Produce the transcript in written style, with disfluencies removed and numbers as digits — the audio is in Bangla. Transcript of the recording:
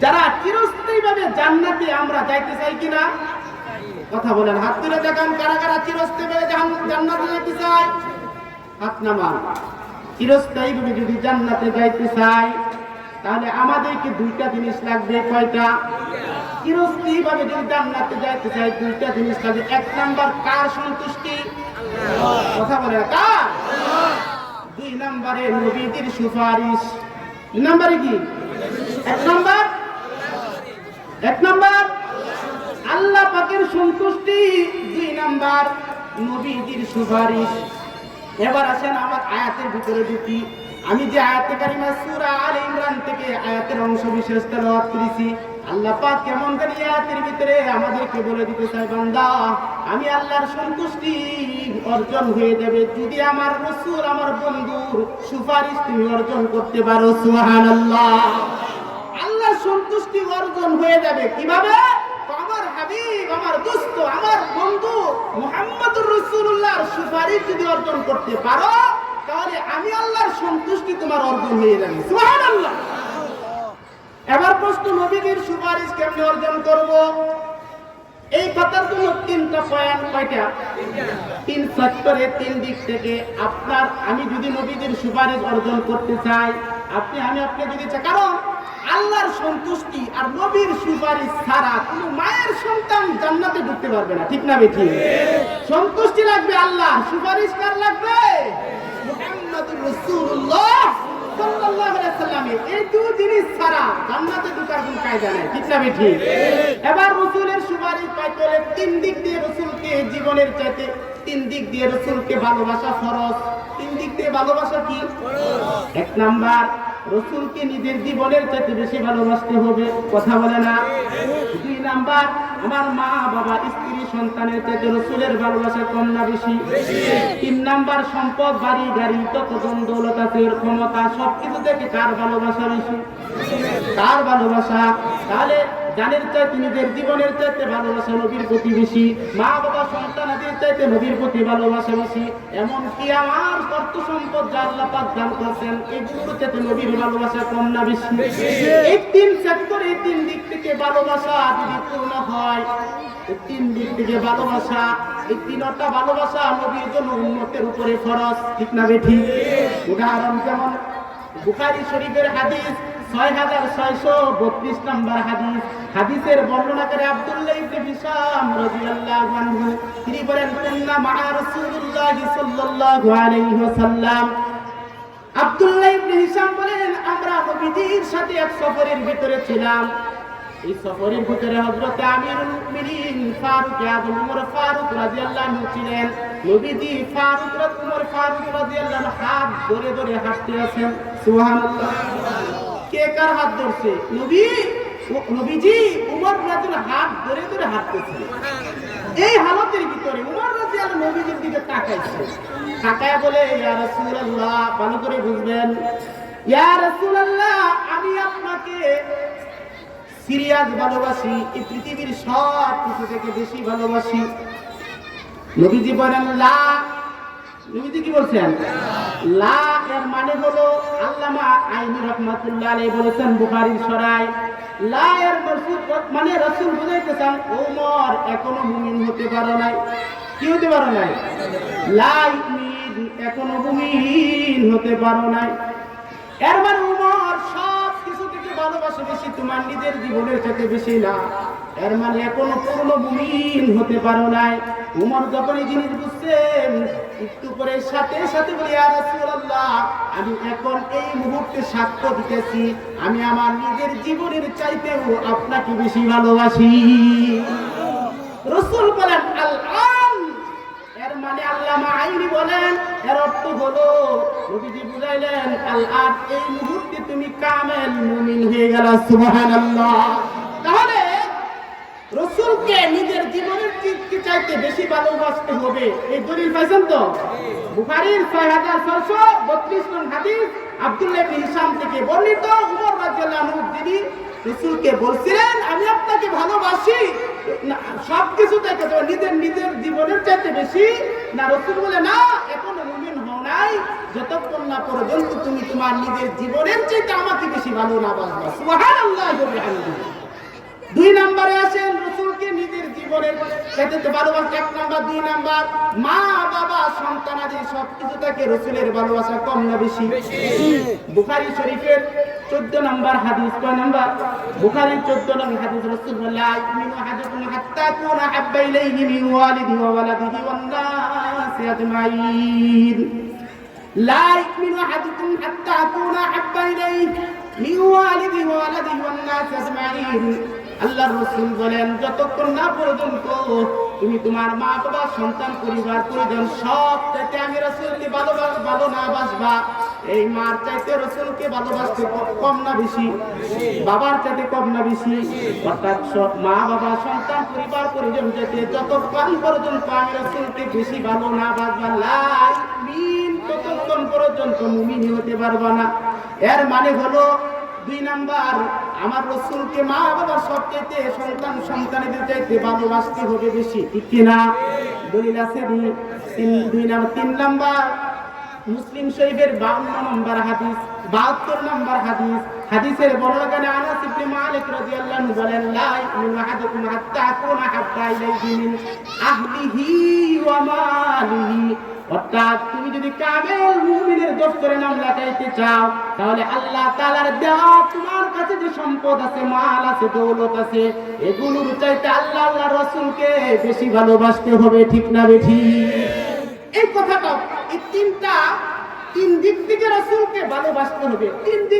যারা চিরস্থায়ী ভাবে জান্নাতে আমরা যাইতে চাই কিনা? কথা বলেন, হাত তুলে দেখান কারা কারা চিরস্থায়ী ভাবে জান্নাতে যাইতে চাই? হাত নামান। চিরস্থায়ী ভাবে যদি জান্নাতে যাইতে চাই তাহলে আমাদেরকে দুইটা জিনিস লাগবে। কয়টা? চিরস্থায়ী ভাবে যদি জান্নাতে যাইতে চাই দুইটা জিনিস লাগবে। এক নাম্বার কার সন্তুষ্টি? কথা বলেন, কার? দুই নম্বরে নবীদের সুপারিশ। দুই নম্বরে কি? এক নম্বর আল্লাহ পাকের সন্তুষ্টি, দুই নাম্বার নবীদের সুপারিশ। এবার আসেন আমার আয়াতের ভিতরে ঢুকি। আমি যে আয়াতে কারিমা সূরা আলে ইমরান থেকে আয়াতের অংশ বিশেষ তেলাওয়াত করেছি, আল্লাহ পাক কেমন করে আয়াতের ভিতরে আমাদেরকে বলে দিতে চাই, বান্দা আমি আল্লাহর সন্তুষ্টি অর্জন হয়ে যাবে যদি আমার রাসূল আমার বন্ধুর সুপারিশ তুমি অর্জন করতে পারো। সুবহানাল্লাহ। আল্লাহর সন্তুষ্টি অর্জন হয়ে যাবে কিভাবে? আমার হাবিব, আমার দোস্ত, আমার বন্ধু মুহাম্মদুর রাসূলুল্লাহর সুপারিশ যদি অর্জন করতে পারো তাহলে আমি আল্লাহর সন্তুষ্টি তোমার অর্জন হয়ে যাবে। সুবহানাল্লাহ। এবার প্রশ্ন, নবীদের সুপারিশ কেমনে অর্জন করব? এই কথার জন্য তিনটা পয়েন্ট। কয়টা? তিন সেক্টরে, তিন দিক থেকে আপনার আমি যদি নবীদের সুপারিশ অর্জন করতে চাই, আমি আপনি যদি চাই, কারণ আল্লাহর সন্তুষ্টি আর নবীর সুপারিশ ছাড়া কোন মায়ের সন্তান জান্নাতে ঢুকতে পারবে না। ঠিক না বেঠিক? সন্তুষ্টি লাগবে আল্লাহ, সুপারিশ কার লাগবে? মুহাম্মদুর রাসূলুল্লাহ সাল্লাল্লাহু আলাইহি ওয়াসাল্লামের। এই দুই জিনিস ছাড়া জান্নাতে ঢোকার কোনো কায়দা নাই। ঠিক না বেঠিক? এবার রাসূলের সুপারিশ পাইতে হলে তিন দিক দিয়ে রাসূলকে জীবনের চাইতে, তিন দিক দিয়ে রাসূলকে ভালোবাসা ফরজ। তিন দিক দিয়ে ভালোবাসা কি? এক নাম্বার, রাসূলকে নিজের জীবনের চাইতে বেশি ভালোবাসতে হবে। কথা বলে না? দুই নাম্বার, আমার মা বাবা স্ত্রী সন্তানের চাইতে রাসূলের ভালোবাসা কম না বেশি? তিন নাম্বার, সম্পদ বাড়ি গাড়ি যত ধন দৌলত আছে ক্ষমতা সবকিছু থেকে কার ভালোবাসা বেশি? কার ভালোবাসা? তাহলে জানের চাইতে নিজের জীবনের চাইতে ভালোবাসা নবীর প্রতি বেশি, মা বাবা সন্তানাদের চাইতে নবীর প্রতি ভালোবাসা বেশি। এমনকি আমার অর্থ সম্পদ যা আল্লাহ পাক দান করেছেন এগুলোর চাইতে নবীর ভালোবাসা কম না বেশি? এই তিন সেক্টর, এই তিন দিক থেকে ভালোবাসা যদি পূর্ণ হয়, এই তিন দিক থেকে ভালোবাসা, এই তিনটা ভালোবাসা নবীর জন্য উম্মতের উপরে ফরজ। ঠিক না বেঠিক? উদাহরণ যেমন বুখারী শরীফের হাদিস 6632 নম্বর হাদিস। হাদিসের বর্ণনাকারী আব্দুল্লাহ ইবনে হিশাম রাদিয়াল্লাহু আনহু, তিনি বলেন, কুন্না মা রাসূলুল্লাহি সাল্লাল্লাহু আলাইহি ওয়াসাল্লাম। আব্দুল্লাহ ইবনে হিশাম বলেন, আমরা নবীজির সাথে এক সফরের ভিতরে ছিলাম। এই সফরের ভিতরে হযরত আমিরুল মুমিনিন ফারুক আবু উমর ফারুক রাদিয়াল্লাহু আনহু ছিলেন। নবীজি উমর ফারুক রাদিয়াল্লাহু আনহু হাত ধরে ধরে হাঁটতে আছেন। সুবহানাল্লাহ। কে কার হাত ধরছে? নবীজি উমর রাদিয়াল্লাহু হাত ধরে ধরে হাঁটতেছে। এই হালতের ভিতরে উমর রাদিয়াল্লাহু নবীজির দিকে তাকাইছে, তাকায় বলে, ইয়া রাসূলুল্লাহ, ভালো করে বুঝবেন, ইয়া রাসূলুল্লাহ, আমি আপনাকে সিরিয়াস ভালোবাসি, এই পৃথিবীর সব কিছু থেকে বেশি ভালোবাসি। নবীজি বলেন লা। নবীজি কি বলছেন? লা এর মানে হলো, আল্লামা আইনি রাহমাতুল্লাহ আলাইহি বলেছেন বুখারীর সরায়, লা এর মানে রাসূল বুঝাইতেছেন ওমর এখনো মুমিন হতে পারো নাই। কি হতে পারো নাই? লা ইউমিন, এখনো মুমিন হতে পারো নাই। এর মানে ওমর সব কিছু থেকে ভালোবাসা বেশি, তোমার নিজের জীবনের থেকে বেশি না। এর মানে এখনো পূর্ণ মুমিন হতে পারো নাই। ওমর যখন এই জিনিস বুঝছেন, একটু পরে সাথে সাথে বলি, ইয়া রাসূলুল্লাহ, আমি এখন এই মুহূর্তে সাক্ষ্য দিতেছি আমি আমার নিজের জীবনের চাইতেও আপনাকে বেশি ভালোবাসি। রাসূল বলেন আল আন, এর মানে আল্লামা আইনি বলেন, এর অর্থ হলো নবীজি বুঝাইলেন আল আন, এই মুহূর্তে তুমি কামেল মুমিন হয়ে গেলা। সুবহানাল্লাহ। তাহলে রাসূলকে নিজের জীবনের চাইতে বেশি ভালোবাসতে হবে। এই দলিল পাইছেন তো? বুখারীর 6632 নং হাদিস আব্দুল্লাহ ইবনে হিশাম থেকে বর্ণিত। উমর রাদিয়াল্লাহু আনহু যিনি রাসূলকে বলছিলেন আমি আপনাকে ভালোবাসি, সবকিছু থেকে নিজের জীবনের চাইতে বেশি না? রাসূল বলে না, এখনো মুমিন হও নাই, যতক্ষণ না পর্যন্ত তুমি তোমার নিজের জীবনের চাইতে আমাকে বেশি ভালো না বাসবা। সুবহানাল্লাহ। 2 নম্বরে আসেন রাসূলকে নিজের জীবনের চাইতে ভালোবাসা 1 নাম্বার। 2 নাম্বার মা বাবা সন্তানাদি সবকিছু থেকে রাসূলের ভালোবাসা কম না বেশি? বুখারী শরীফের 14 নম্বর হাদিস। কয় নাম্বার? বুখারী 14 নম্বর হাদিস। রাসূলুল্লাহ ইমিনু আহাদুকুম হাত্তা কুনা হাব্বা ইলাইহি মিন ওয়ালিদিহি ওয়া ওয়ালাদিহি ওয়ান নাসি আজমাইন। লা ইমিনু আহাদুকুম হাত্তা কুনা হাব্বা ইলাইহি মিন ওয়ালিদিহি ওয়া ওয়ালাদিহি ওয়ান নাসি আজমাইন। আল্লাহর রাসূল বলেন যতক্ষণ না পর্যন্ত তুমি তোমার মা বাবা সন্তান পরিবার পরিজন সব চাইতে আমি রাসূলকে ভালো না বাসবা, এই মার চাইতে রাসূলকে ভালোবাসতে কম না বেশি? বাবার চাইতে কম না বেশি? অর্থাৎ সব মা বাবা সন্তান পরিবার পরিজন চাইতে যতক্ষণ পর্যন্ত আমি রাসূলকে বেশি ভালো না বাসবা ততক্ষণ পর্যন্ত মুমিন হতে পারবা না। এর মানে হলো 2 নাম্বার আমার রাসূলকে মা বাবা সব চাইতে সন্তানদের চাইতে ভালোবাসতে হবে বেশি, ঠিক কি না? দলিল আছে 3 নাম্বার মুসলিম শরীফের 52 নম্বর হাদিস, 72 নম্বর হাদিস। হাদিসের বর্ণনা আনাস ইবনে মালিক রাদিয়াল্লাহু আনহু বলেন লা ইউমিনু আহাদুকুম হাত্তা আকুনা হাব্বা ইলাইহি মিন আহলিহি ওয়া মালিহি। অর্থাৎ তুমি যদি কামেল মুমিনের দস্তরে নাম লাগাইতে চাও তাহলে আল্লাহ তাআলার দেওয়া তোমার কাছে যে সম্পদ আছে, মাল আছে, দৌলত আছে, এগুলোর চাইতে আল্লাহ রাসূলকে বেশি ভালোবাসতে হবে, ঠিক না বেঠি? এই কথাটা এই 3 দিক থেকে রাসূলকে ভালোবাসতে হবে। 3 দিক